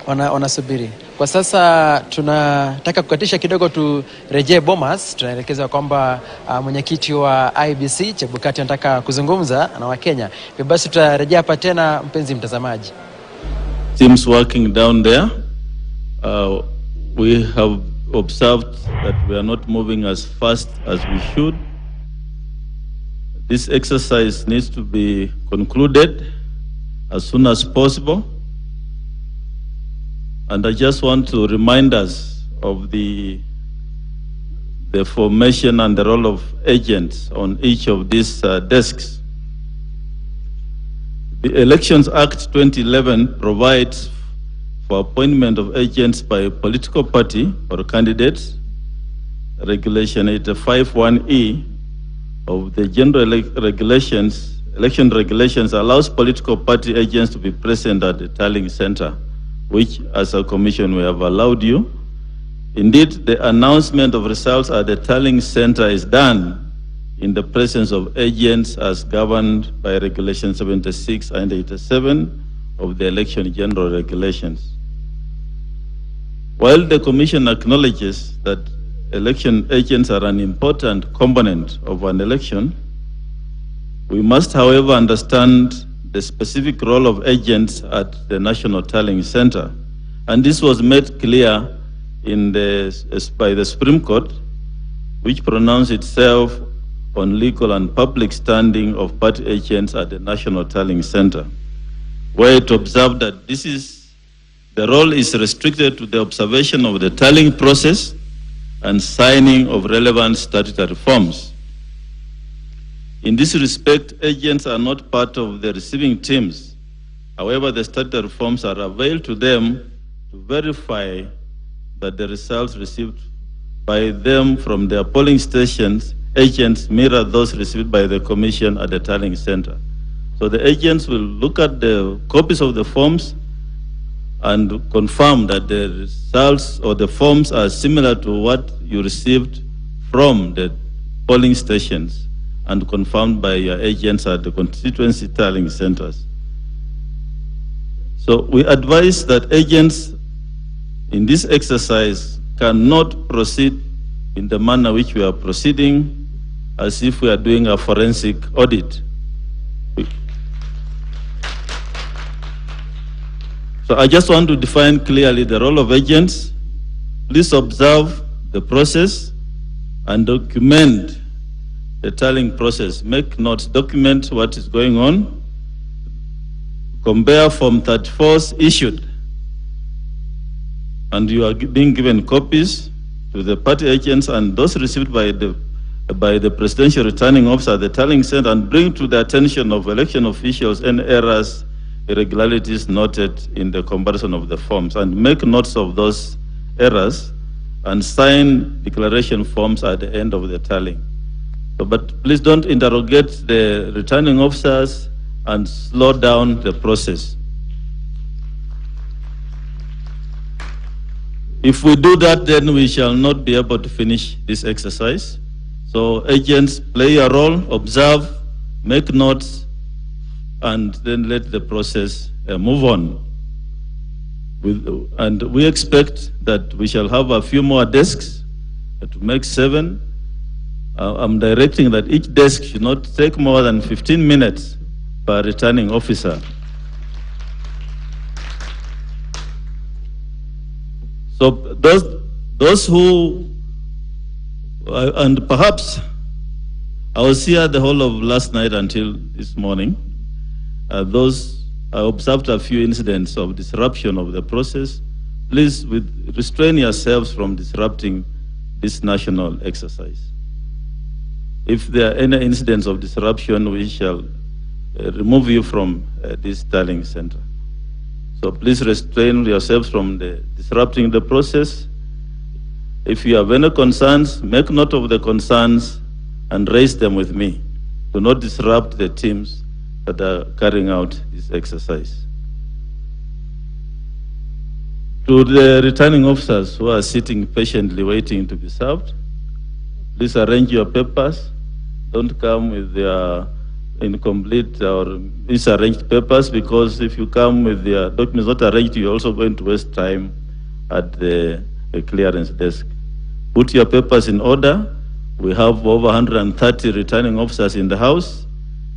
wanasubiri. Kwa sasa tunataka kukatisha kidogo, turejee Bomas. Tunaelekeza kwamba mwenyekiti wa IBC Chebukati anataka kuzungumza na Wakenya. Hivyo basi tutarejea hapa tena, mpenzi mtazamaji. Teams working down there. We have observed that we are not moving as fast as we should. This exercise needs to be concluded as soon as possible. And I just want to remind us of the formation and the role of agents on each of these desks. The Elections Act 2011 provides for appointment of agents by a political party or candidates. Regulation 851E of the general election regulations allows political party agents to be present at the tallying center, which as a commission we have allowed you. Indeed, the announcement of results at the tallying center is done in the presence of agents as governed by Regulation 76 and 87 of the Election General Regulations. While the Commission acknowledges that election agents are an important component of an election, we must, however, understand the specific role of agents at the National Tallying Center. And this was made clear by the Supreme Court, which pronounced itself on legal and public standing of party agents at the National Tallying Center, where it observed that the role is restricted to the observation of the tallying process and signing of relevant statutory forms. In this respect, agents are not part of the receiving teams. However, the statutory forms are available to them to verify that the results received by them from their polling stations, agents mirror those received by the Commission at the tallying center. So the agents will look at the copies of the forms and confirm that the results or the forms are similar to what you received from the polling stations and confirmed by your agents at the constituency tallying centers. So we advise that agents in this exercise cannot proceed in the manner which we are proceeding, as if we are doing a forensic audit. So I just want to define clearly the role of agents. Please observe the process and document the tallying process. Make notes, document what is going on. Compare Form 34 issued, and you are being given copies to the party agents and those received by the presidential returning officer at the tallying center, and bring to the attention of election officials any errors, irregularities noted in the comparison of the forms, and make notes of those errors and sign declaration forms at the end of the tallying. So, but please don't interrogate the returning officers and slow down the process. If we do that, then we shall not be able to finish this exercise. So agents, play a role, observe, make notes, and then let the process move on. And we expect that we shall have a few more desks to make 7. I'm directing that each desk should not take more than 15 minutes per returning officer. So those who, and perhaps I was here the whole of last night until this morning. I observed a few incidents of disruption of the process. Please restrain yourselves from disrupting this national exercise. If there are any incidents of disruption, we shall remove you from this tallying center. So please restrain yourselves from disrupting the process. If you have any concerns, make note of the concerns and raise them with me. Do not disrupt the teams that are carrying out this exercise. To the returning officers who are sitting patiently waiting to be served, please arrange your papers. Don't come with your incomplete or misarranged papers, because if you come with your documents not arranged, you're also going to waste time at the clearance desk. Put your papers in order. We have over 130 returning officers in the house.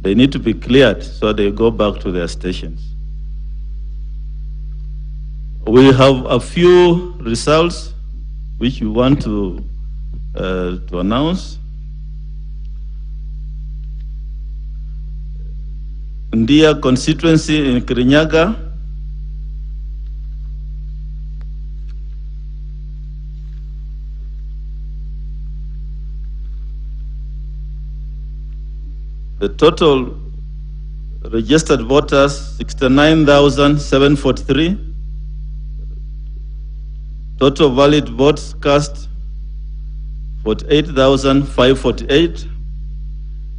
They need to be cleared so they go back to their stations. We have a few results which we want to announce. Ndia constituency in Kirinyaga, the total registered voters 69,743. Total valid votes cast 48,548.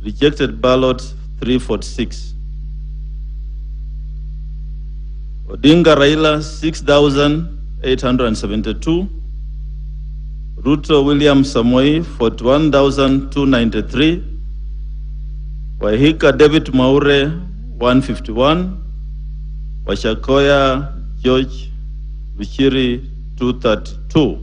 Rejected ballots 346. Odinga Raila 6,872. Ruto William Samoei 41,293. Wahika David Maure 151. Washakoya George Vichiri 232.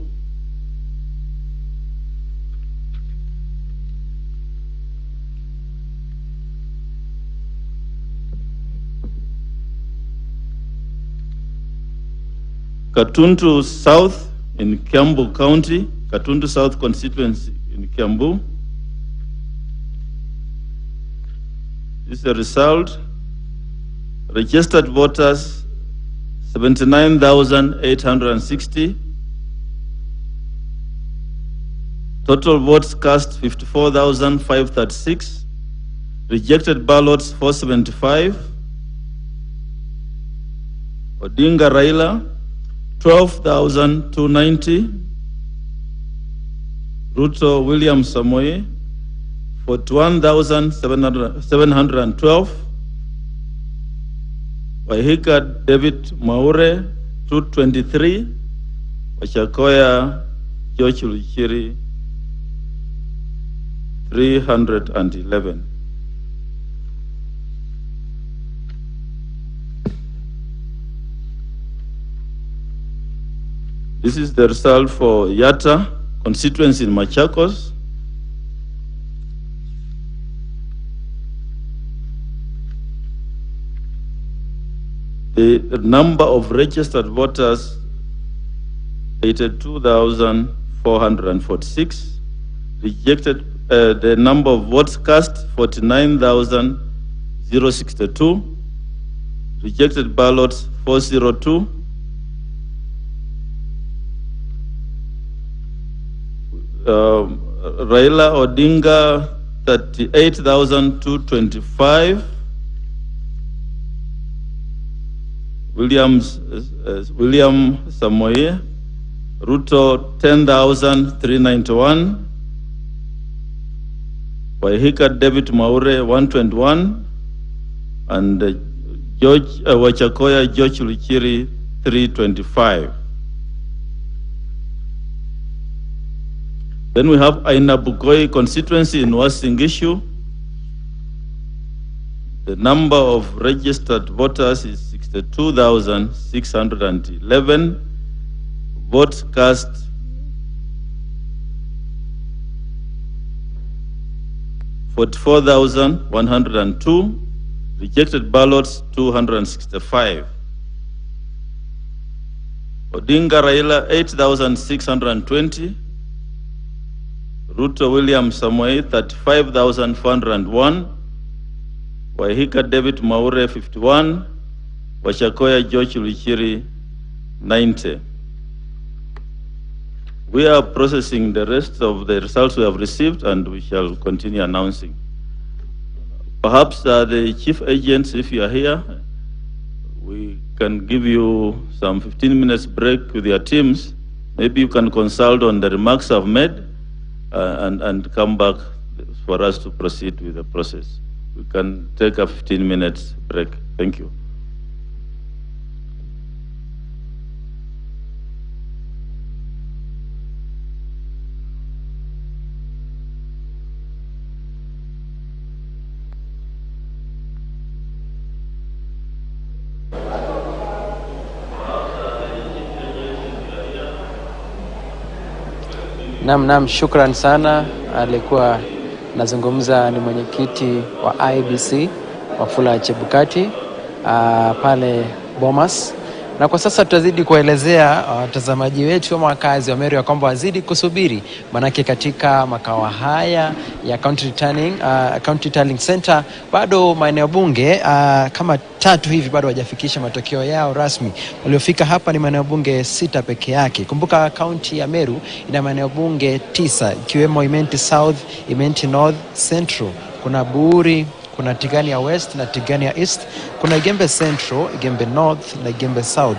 Katuntu South in Kiambu County, Katuntu South constituency in Kiambu. This is the result. Registered voters 79,860. Total votes cast 54,536. Rejected ballots 475. Odinga Raila 12,290. Ruto William Samoei 41,712. Wahika David Maure 223. Washakoya George Luchiri 311. This is the result for Yatta constituency in Machakos. The number of registered voters 82,446. Rejected, the number of votes cast 49,062. Rejected ballots 402. Raila Odinga 38,225. William Samoei, Ruto 10,391. Wahika David Maure 121, and Wachakoya George Luchiri 325. Then we have Aina Bukoi constituency in Wasingishu. The number of registered voters is 62,611. Votes cast 44,102. Rejected ballots 265. Odinga Raila 8,620. Ruto William Samoei 35,401. Wahika David Maure 51. Washakoya George Luchiri 90. We are processing the rest of the results we have received, and we shall continue announcing. Perhaps the chief agents, if you are here, we can give you some 15 minutes break with your teams. Maybe you can consult on the remarks I've made and come back for us to proceed with the process. We can take a 15 minutes break. Thank you. Naam, shukran sana. Alikuwa nazungumza ni mwenyekiti wa IBC Wafula Chebukati pale Bomas. Na kwa sasa tutazidi kuelezea watazamaji wetu ama wakazi wa Meru ya kwamba wazidi kusubiri, manake katika makao haya ya County Returning Center bado maeneo bunge kama 3 hivi bado hawajafikisha matokeo yao rasmi. Waliofika hapa ni maeneo bunge 6 peke yake. Kumbuka kaunti ya Meru ina maeneo bunge 9 ikiwemo Imenti South, Imenti North, Central, kuna Buri, kuna Tigania West na Tigania East, kuna Igembe Central, Igembe North na Igembe South.